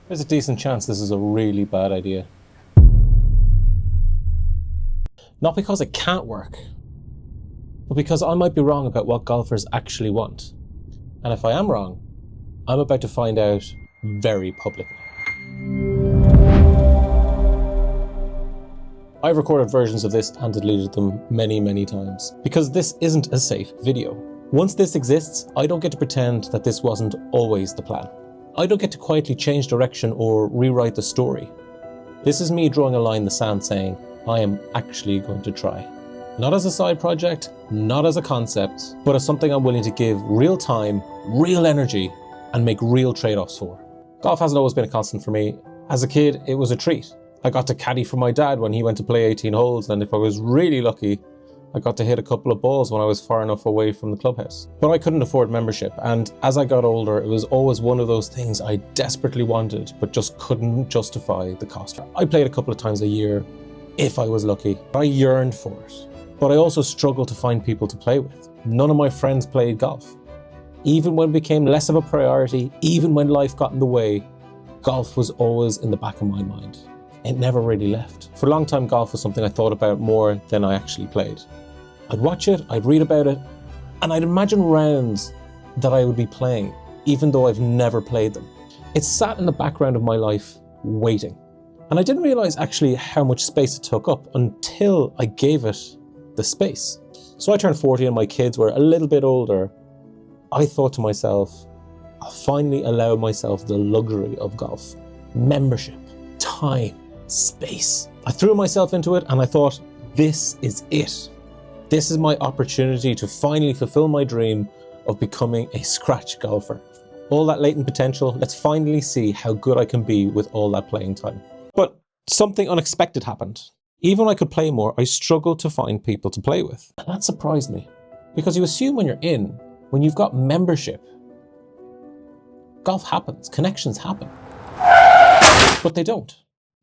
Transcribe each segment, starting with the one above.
There's a decent chance this is a really bad idea. Not because it can't work, but because I might be wrong about what golfers actually want. And if I am wrong, I'm about to find out very publicly. I've recorded versions of this and deleted them many times, because this isn't a safe video. Once this exists, I don't get to pretend that this wasn't always the plan. I don't get to quietly change direction or rewrite the story. This is me drawing a line in the sand saying, I am actually going to try. Not as a side project, not as a concept, but as something I'm willing to give real time, real energy, and make real trade-offs for. Golf hasn't always been a constant for me. As a kid, it was a treat. I got to caddy for my dad when he went to play 18 holes, and if I was really lucky, I got to hit a couple of balls when I was far enough away from the clubhouse. But I couldn't afford membership, and as I got older, it was always one of those things I desperately wanted, but just couldn't justify the cost. I played a couple of times a year, if I was lucky. I yearned for it, but I also struggled to find people to play with. None of my friends played golf. Even when it became less of a priority, even when life got in the way, golf was always in the back of my mind. It never really left. For a long time, golf was something I thought about more than I actually played. I'd watch it, I'd read about it, and I'd imagine rounds that I would be playing, even though I've never played them. It sat in the background of my life, waiting. And I didn't realize actually how much space it took up until I gave it the space. So I turned 40 and my kids were a little bit older. I thought to myself, I'll finally allow myself the luxury of golf. Membership, time, space. I threw myself into it and I thought, this is it. This is my opportunity to finally fulfill my dream of becoming a scratch golfer. All that latent potential, let's finally see how good I can be with all that playing time. But something unexpected happened. Even when I could play more, I struggled to find people to play with. And that surprised me, because you assume when you're in, when you've got membership, golf happens, connections happen. But they don't.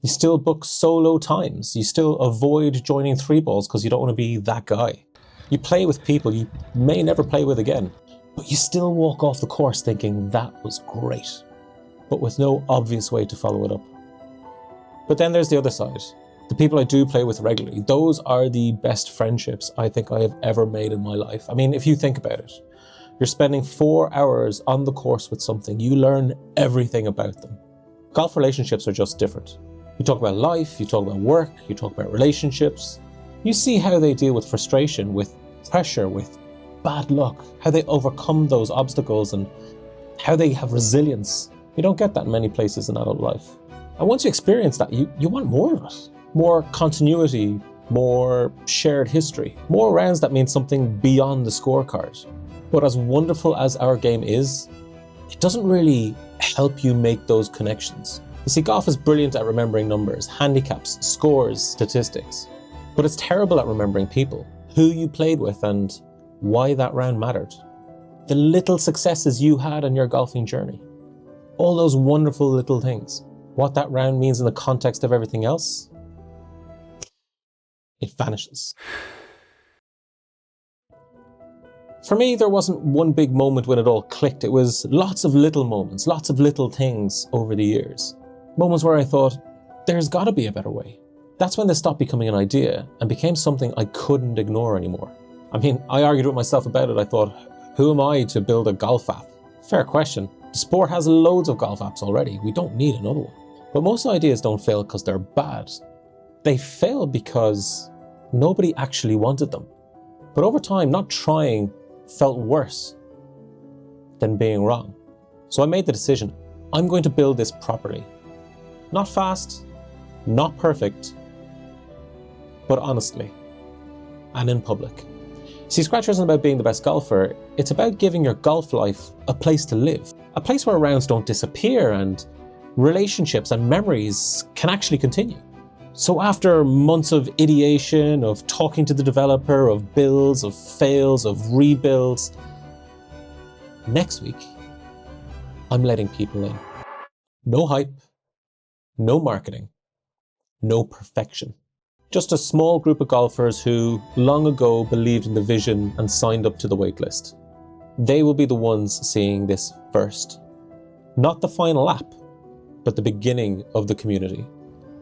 You still book solo times. You still avoid joining three balls because you don't want to be that guy. You play with people you may never play with again, but you still walk off the course thinking that was great, but with no obvious way to follow it up. But then there's the other side. The people I do play with regularly, those are the best friendships I think I have ever made in my life. I mean, if you think about it, you're spending 4 hours on the course with something, you learn everything about them. Golf relationships are just different. You talk about life, you talk about work, you talk about relationships. You see how they deal with frustration, with pressure, with bad luck, how they overcome those obstacles and how they have resilience. You don't get that in many places in adult life. And once you experience that, you want more of it. More continuity, more shared history, more rounds that mean something beyond the scorecard. But as wonderful as our game is, it doesn't really help you make those connections. You see, golf is brilliant at remembering numbers, handicaps, scores, statistics. But it's terrible at remembering people, who you played with and why that round mattered. The little successes you had on your golfing journey. All those wonderful little things. What that round means in the context of everything else, it vanishes. For me, there wasn't one big moment when it all clicked. It was lots of little moments, lots of little things over the years. Moments where I thought, there's gotta be a better way. That's when this stopped becoming an idea and became something I couldn't ignore anymore. I mean, I argued with myself about it. I thought, who am I to build a golf app? Fair question. The sport has loads of golf apps already. We don't need another one. But most ideas don't fail because they're bad. They fail because nobody actually wanted them. But over time, not trying felt worse than being wrong. So I made the decision, I'm going to build this properly. Not fast, not perfect, but honestly, and in public. See, Scratcher isn't about being the best golfer, it's about giving your golf life a place to live. A place where rounds don't disappear and relationships and memories can actually continue. So after months of ideation, of talking to the developer, of builds, of fails, of rebuilds, next week, I'm letting people in. No hype, no marketing, no perfection. Just a small group of golfers who long ago believed in the vision and signed up to the waitlist. They will be the ones seeing this first. Not the final app, but the beginning of the community.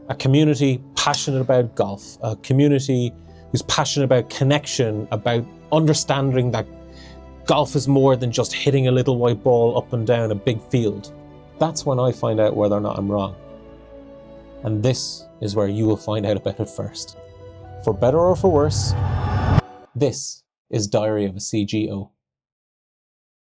A community passionate about golf, a community who's passionate about connection, about understanding that golf is more than just hitting a little white ball up and down a big field. That's when I find out whether or not I'm wrong. And this is where you will find out about it first. For better or for worse, this is Diary of a CGO.